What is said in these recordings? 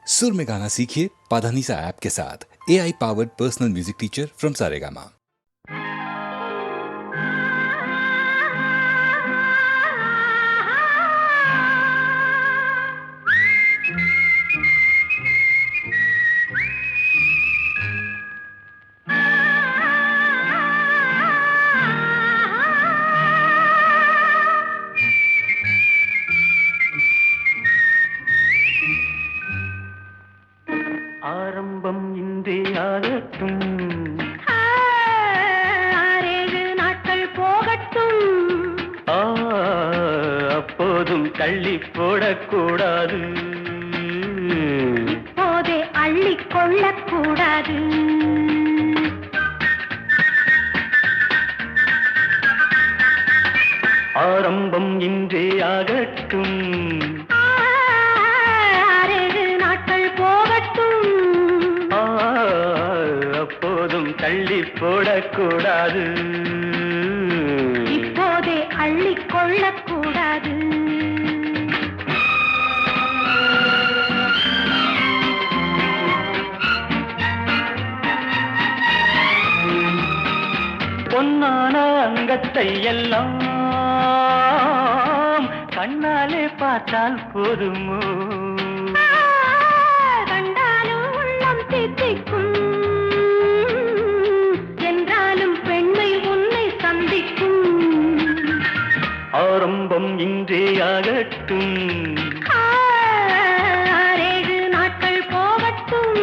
सुर में गाना सीखिए पाधानीसा ऐप के साथ। AI powered personal music teacher from Saregama. ஆரம்பம் இன்றே ஆகட்டும், ஆறேழு நாட்கள் போகட்டும், அப்போதும் தள்ளி போடக்கூடாது, இப்போதே அள்ளிக் கொள்ளக்கூடாது. ஆரம்பம் இன்றே ஆகட்டும், அப்போதும் தள்ளி போடக்கூடாது, இப்போதே அள்ளிக் கொள்ளக்கூடாது. பொன்னான அங்கத்தை எல்லாம் கண்ணாலே பார்த்தால் போதுமோ, கண்டாலும் உள்ளம் தித்திக்கும், என்றாலும் பெண்மை உன்னை சந்திக்கும். ஆரம்பம் இன்றே ஆகட்டும், ஆறேழு நாட்கள் போகட்டும்,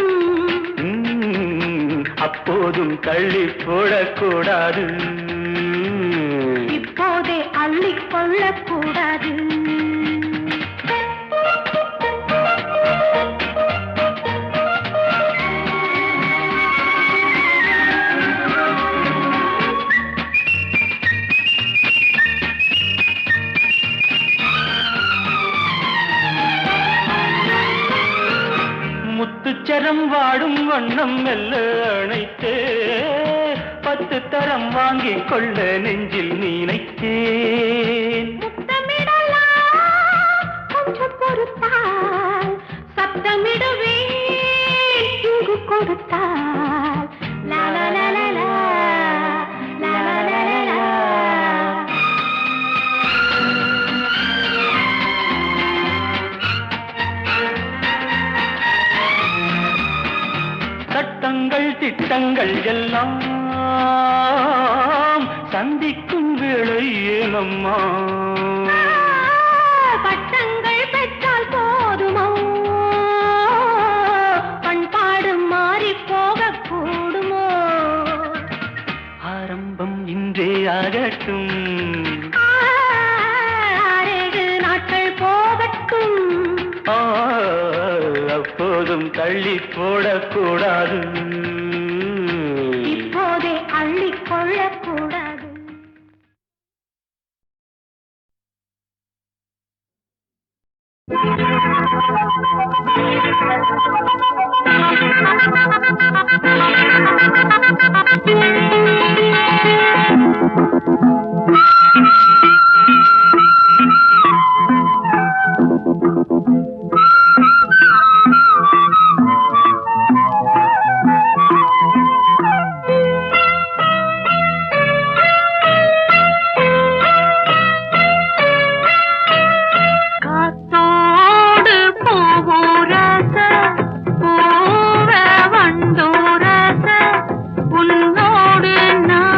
அப்போதும் தள்ளி போடக்கூடாது, இப்போதே அள்ளிக் கொள்ளக்கூடாது. முத்துச்சரம் வாடும் வண்ணம் மெல்ல அணைத்தே, 10 தரம் வாங்கிக் கொள்ள நெஞ்சில் நினைத்தேன். முத்தமிடலாம் கொஞ்சம் பொறுத்தால், சத்தமிடுவேன் இங்கு கொடுத்தால். லா லா லா லா லா, லா லா லா லா லா. சட்டங்கள் திட்டங்கள் எல்லாம் சந்திக்கும் வேளை ஏனம்மா, பட்டங்கள் பெற்றால் போதுமோ, பண்பாடு மாறி போகக்கூடுமோ. ஆரம்பம் இன்றே ஆகட்டும், ஆறேழு நாட்கள் போகட்டும், அப்போதும் தள்ளி போடக்கூடாது, இப்போதே அள்ளிக் கொள்ளக்கூடாது. காத்தோடு பூவுரச, பூவ வண்டுரச, உன்னோடு நான்,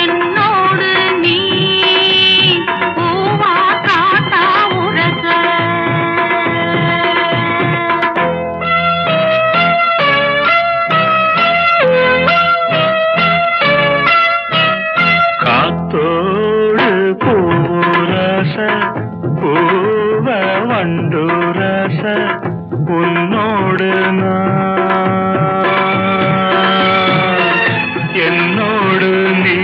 என்னோடு நீ, பூவா காட்டா உரச. காத்தோடு பூரச, பூவ வண்டுரச, உன்னோடு நான், என்னோடு நீ,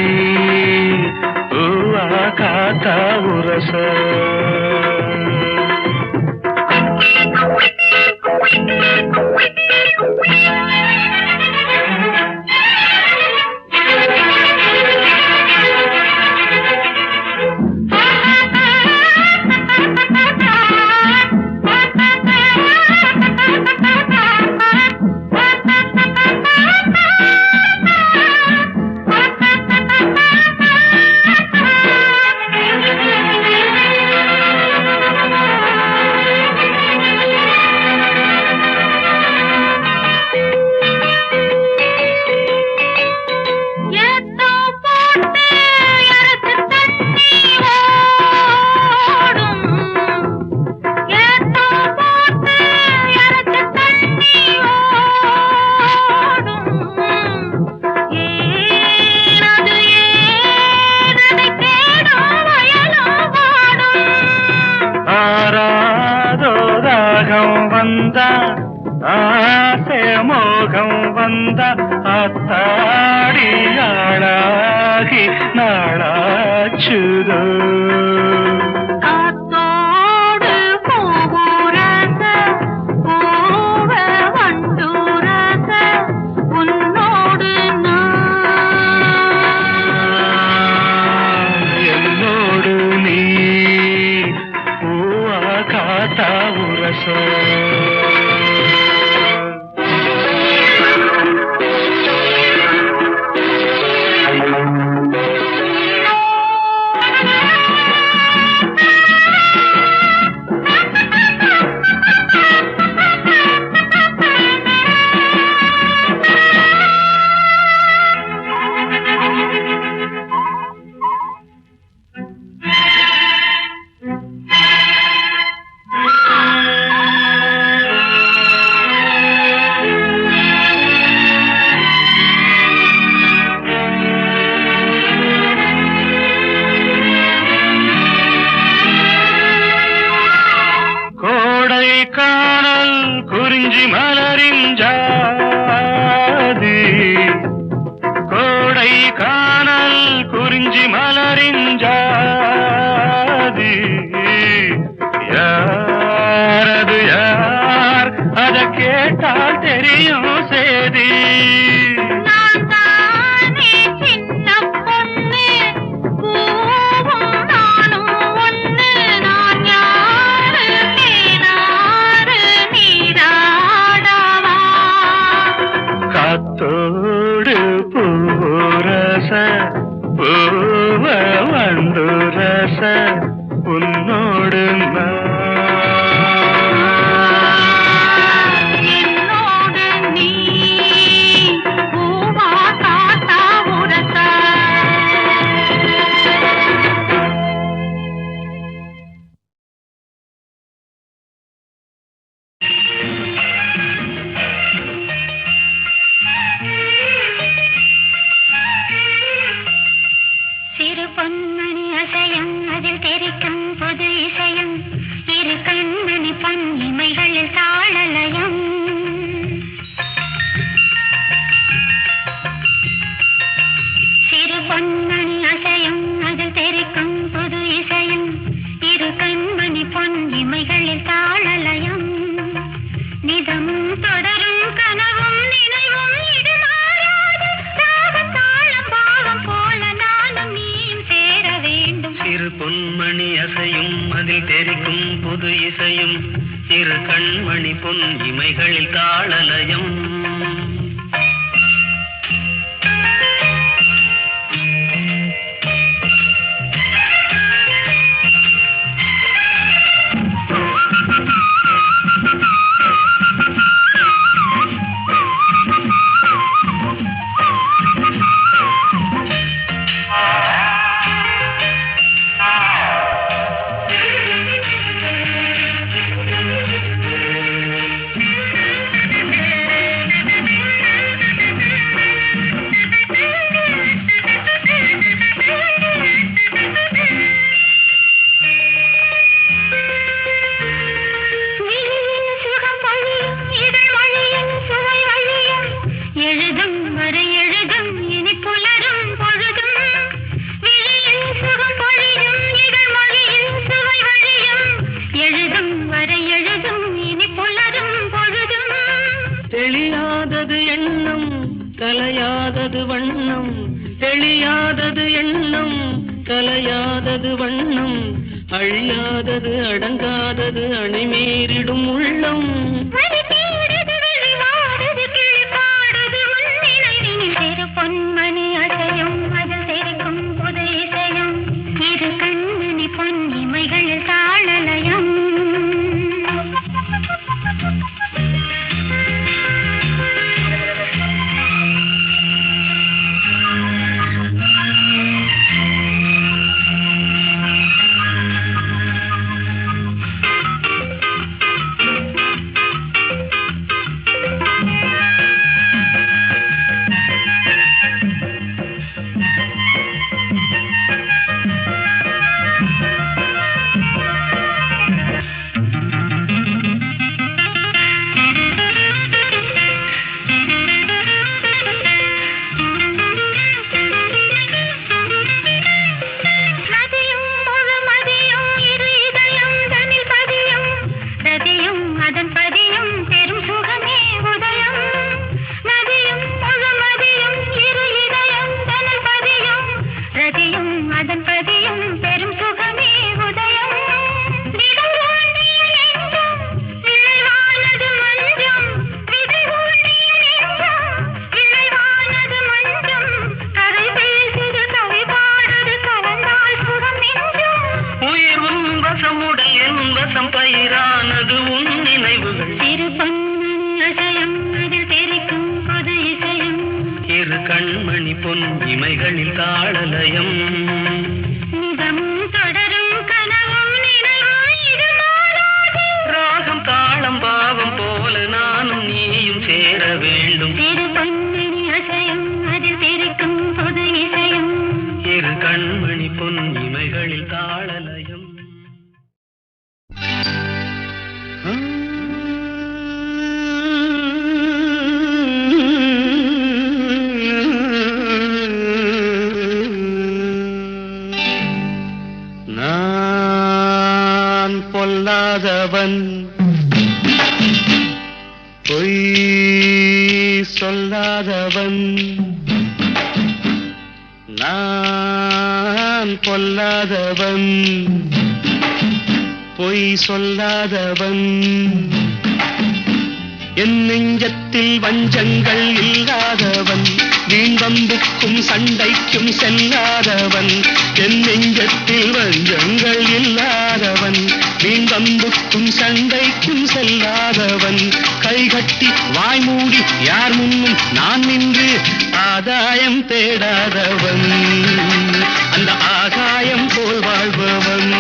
பூவா காத்தா உரச. வந்த ஆசை மோகம் வந்த அத்தாடியாளாகி நாளாச்சுதோ காத்தோடு பூவுரச பூவ வண்டுரச உன்னோடு என்னோடு நீ பூவா காத்தா உரச காணல் குறிஞ்சி மலரின் ஜாதி கோடை காணல் குறிஞ்சி மலரின் ஜாதி யாரது யார் அத கேட்டால் தெரியும் சேதி காத்தோடு பூரச பூவ வண்டுரச உன்னோடு என்னோடு நீ பூவா காத்தா உரச சிறு பொன்மணி அசையும் அதில் தெரிக்கும் புது இசையும் இரு கண்மணி பன்னிமைகளில் தாளலயம் சிறு பொன்மணி அசையும் அதில் தெரிக்கும் புது இசையும் இரு கண்மணி பொன்னிமைகளில் தாளலயம் நிதமும் தொடரும் கனவும் நினைவும் இது மாறாது ராகத்தாளம் பாவம் போல நானும் நீயும் சேர வேண்டும் சிறு பொன்மணி அசையும் அதில் தெரிக்கும் புது இசையும் இரு கண்மணி பொன் இமைகளில் தாளலயம் தெளியாதது எண்ணம் கலையாதது வண்ணம் தெளியாதது எண்ணம் கலையாதது வண்ணம் அழியாதது அடங்காதது அணைமீறிடும் உள்ளம் பொன்மணி அசையும் அதில் தெரிக்கும் புது இசையும் இரு கண்மணி பொன்னிமைகளில் தாளலயம் இளம் பயிரானது உன் நினைவுகள். சிறு பொன்மணி அசையும் அதில் தெரிக்கும் புது இசையும். இரு கண்மணி பொன் இமைகளில் தாளலயம். நிதமும் தொடரும் கனவும் நினைவும் இது மாறாது. ராகம் தாளம் பாவம் போல நானும் நீயும் சேர வேண்டும். சிறு பொன்மணி அசையும் அதில் தெரிக்கும் புது இசையும். இரு கண்மணி பொன் இமைகளில் தாளலயம். நான் பொல்லாதவன், பொய் சொல்லாதவன். நான் பொல்லாதவன், பொய் சொல்லாதவன். என் நெஞ்சத்தில் வஞ்சங்கள் இல்லாதவன், வீண்வம்புக்கும் சண்டைக்கும் செல்லாதவன். என் நெஞ்சத்தில் வஞ்சங்கள் இல்லாதவன், வீண்வம்புக்கும் சண்டைக்கும் செல்லாதவன். கைகட்டி வாய்மூடி யார் முன்னும் நான் நின்று ஆதாயம் தேடாதவன், அந்த ஆகாயம் போல் வாழ்பவன்.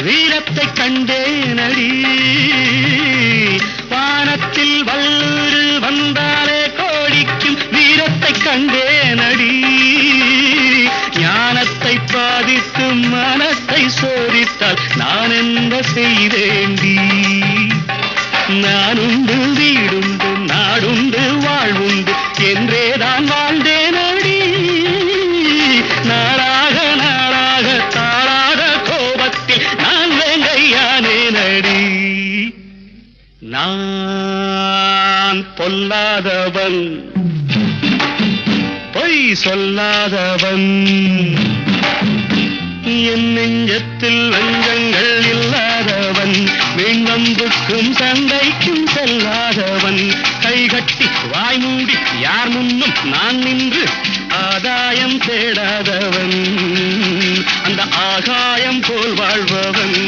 வீரத்தை கண்டேனடி, வானத்தில் வல்லூரு வந்தாலே கோடிக்கும் வீரத்தை கண்டேனடி. ஞானத்தை பாதித்து மனத்தை சோதித்தால் நான் என்ன செய்தேண்டி? நானுண்டு வீடுண்டு நாடுண்டு வாழ்வுண்டு என்றேதான் வாழ்ந்தேனடி. நாளாக நாளாக தாளாக கோபத்தில் நான் வேங்கையானேனடி. நான் பொல்லாதவன், பொய் சொல்லாதவன். என் நெஞ்சத்தில் வஞ்சங்கள் இல்லாதவன், வீண்வம்புக்கும் சண்டைக்கும் செல்லாதவன். கைகட்டி வாய்மூடி யார் முன்னும் நான் நின்று ஆதாயம் தேடாதவன், அந்த ஆகாயம் போல் வாழ்பவன்.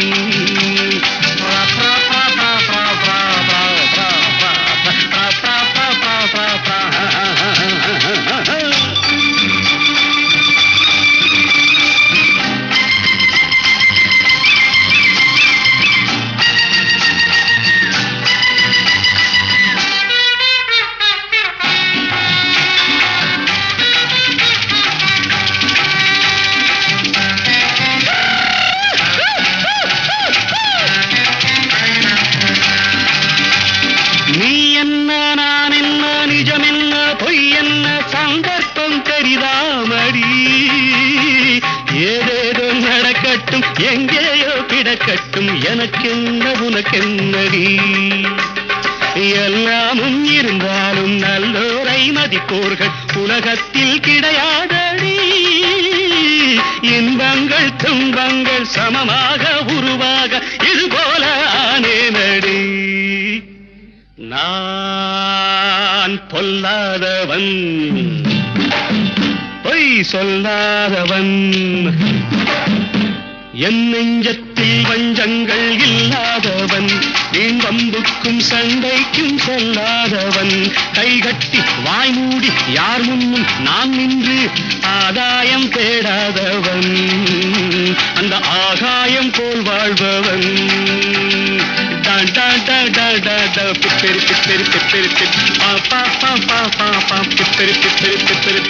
ஏதேதோ நடக்கட்டும் எங்கேயோ கிடக்கட்டும் எனக்கென்ன உனக்கென்னடி. எல்லாமும் இருந்தாலும் நல்லோரை மதிப்போர்கள் உலகத்தில் கிடையாதடி. இன்பங்கள் துன்பங்கள் சமமாக உருவாக இதுபோல ஆனேனடி. நான் பொல்லாதவன், பொய் சொல்லாதவன். என் நெஞ்சத்தில் வஞ்சங்கள் இல்லாதவன், வீண்வம்புக்கும் சண்டைக்கும் செல்லாதவன். கைகட்டி வாய்மூடி யார் முன்னும் நான் நின்று ஆதாயம் தேடாதவன், அந்த ஆகாயம் போல் வாழ்பவன். பிப்பெரி பிப்பெரி பிப்பெரி பா பா பா பா பா பா பிப்பெரி பிப்பெரி பிப்பெரி.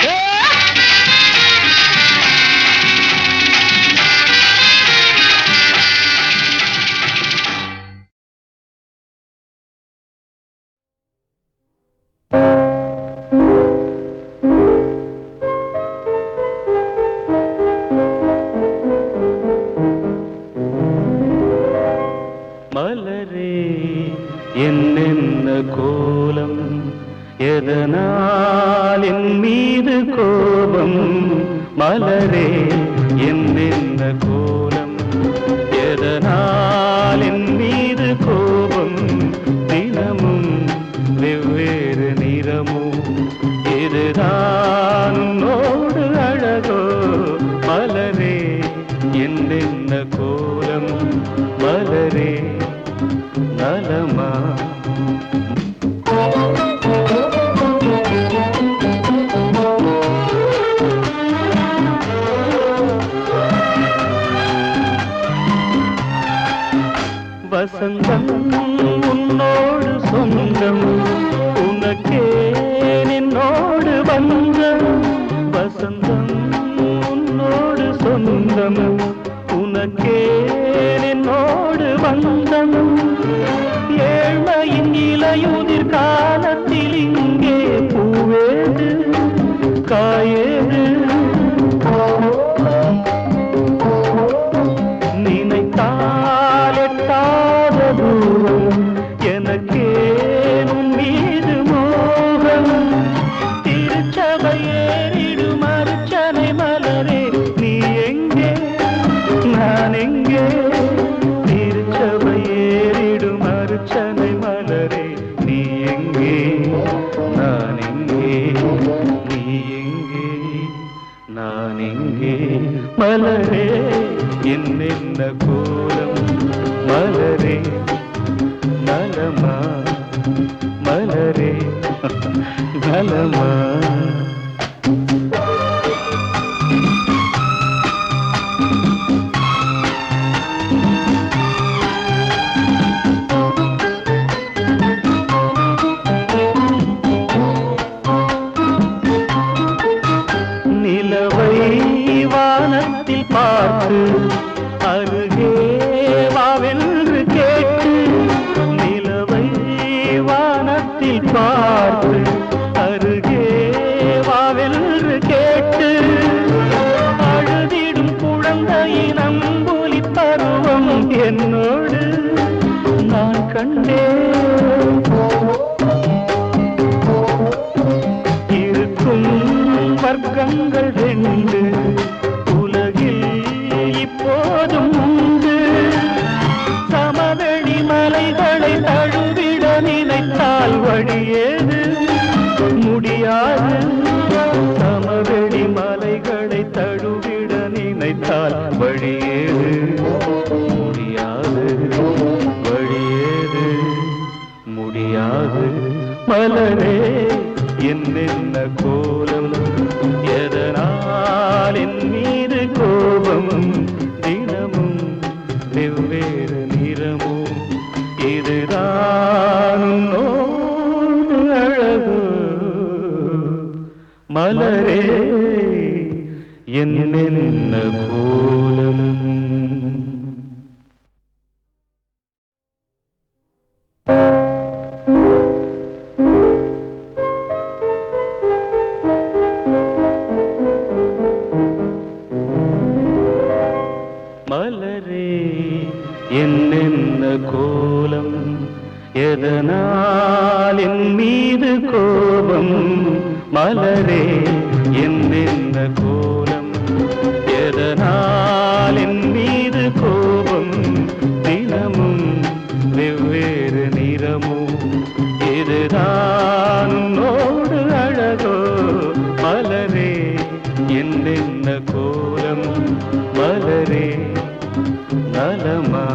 மீது கோபம் மலரே என்னென்ன கோலம் எதனால் என் மீது கோபம் தினமும் வெவ்வேறு நிறமும் இதுதான் உன்னோடு அழகோ மலரே என்னென்ன கோலம் மலரே நலமா வசந்தம் உன்னோடு சொந்தம் உனக்கே என்னோடு பந்தம் வசந்தம் உன்னோடு சொந்தம் உனக்கே என்னோடு பந்தம் ஏழ்மையின் இலையுதிர் காலத்தில் இங்கே பூவேது காயேது நினைத்தால் எட்டாத தூரம் எனக்கேனும் மீது மோகம் திருச்சபையேறிடும் அர்ச்சனை மலரே நீ எங்கே நான் எங்கே திருச்சபையேறிடும் அர்ச்சனை மலரே நீ எங்கே நான் எங்கே நீ எங்கே நான் எங்கே மலரே என்னென்ன கோலம் மலரே நலமா மலரே நலமா நிலவை வானத்தில் பார்த்து அருகே வாவென்று கேட்டு நிலவை வானத்தில் பார்த்து அருகே வாவென்று கேட்டு அழுதிடும் குழந்தையின் அம்புலி பருவம் என்னோடு நான் கண்டேன் இருக்கும் வர்க்கங்கள் ரெண்டு உலகில் இப்போதும் உண்டு சமவெளி மலைகளை தழுவிட நினைத்தால் வழியேது முடியாது சமவெளி மலைகளை தழுவிட நினைத்தால் வழியேது முடியாது வழியேது முடியாது மலரே என்னென்ன கோலம் எதனால் என் மீது கோபம் தினமும் வெவ்வேறு நிறமும் இதுதான் உன்னோடு அழகு மலரே என்னென்ன கோலம் மலரே என்னென்ன கோலம் எதனால் என் மீது கோபம் மலரே என்னென்ன கோலம் எதனால் என் மீது கோபம் தினமும் வெவ்வேறு நிறமும் இதுதான் உன்னோடு அழகோ மலரே என்னென்ன கோலம் மலரே நலமா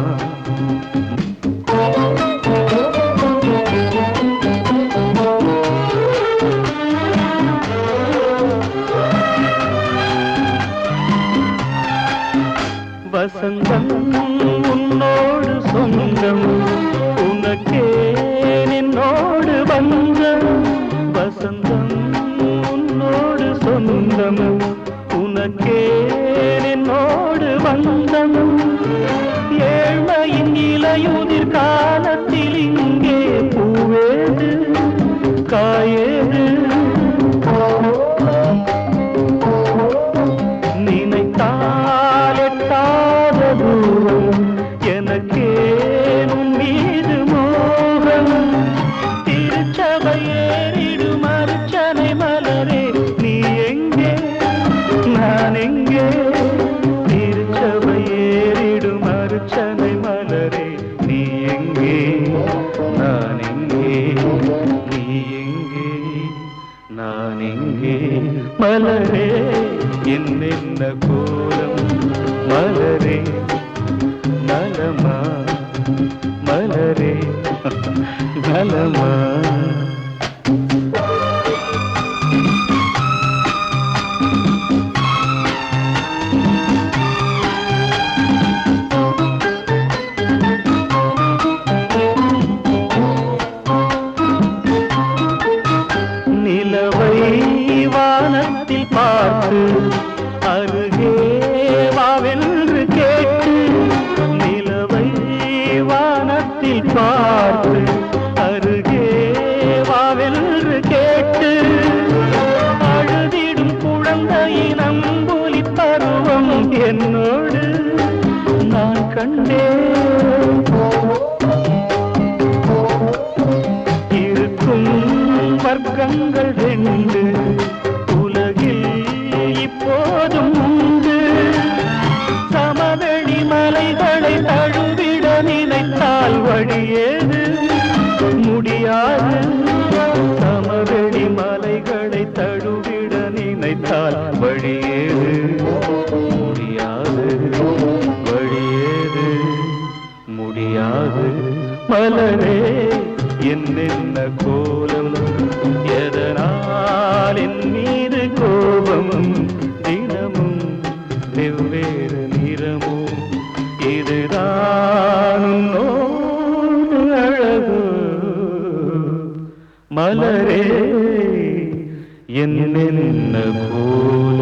வசந்தம் உன்னோடு சொந்தம் உனக்கே என்னோடு பந்தம் வசந்தம் உன்னோடு சொந்தம் உனக்கே என்னோடு பந்தம் ஏழ்மையின் இலையுதிர் காலத்தில் இங்கே பூவேது காயேது நினைத்தால் எட்டாத தூரம் எனக்கேனும் மீது மோகம் திருச்சபையேறிடும் அர்ச்சனை மலரே நீ மலரே என்னென்ன கோலம் மலரே நலமா மலரே நலமா நிலவை வானத்தில் பார்த்து அருகே வாவென்று கேட்டு நிலவை வானத்தில் பார்த்து அருகே வாவென்று கேட்டு அழுதிடும் குழந்தையின் அம்புலி பருவம் என்னோடு நான் கண்டேன் இருக்கும் வர்க்கங்கள் ரெண்டு உலகில் இப்போதும் உண்டு சமவெளி மலைகளை தழுவிட நினைத்தால் வழியேது முடியாது சமவெளி மலைகளை தழுவிட நினைத்தால் வழியேது முடியாது வழியேது முடியாது மலரே என்னென்ன கோலம் எதனால் என் மீது கோபம் தினமும் வெவ்வேறு நிறமும் இதுதான் உன்னோடு அழகு மலரே என்னென்ன கோலம்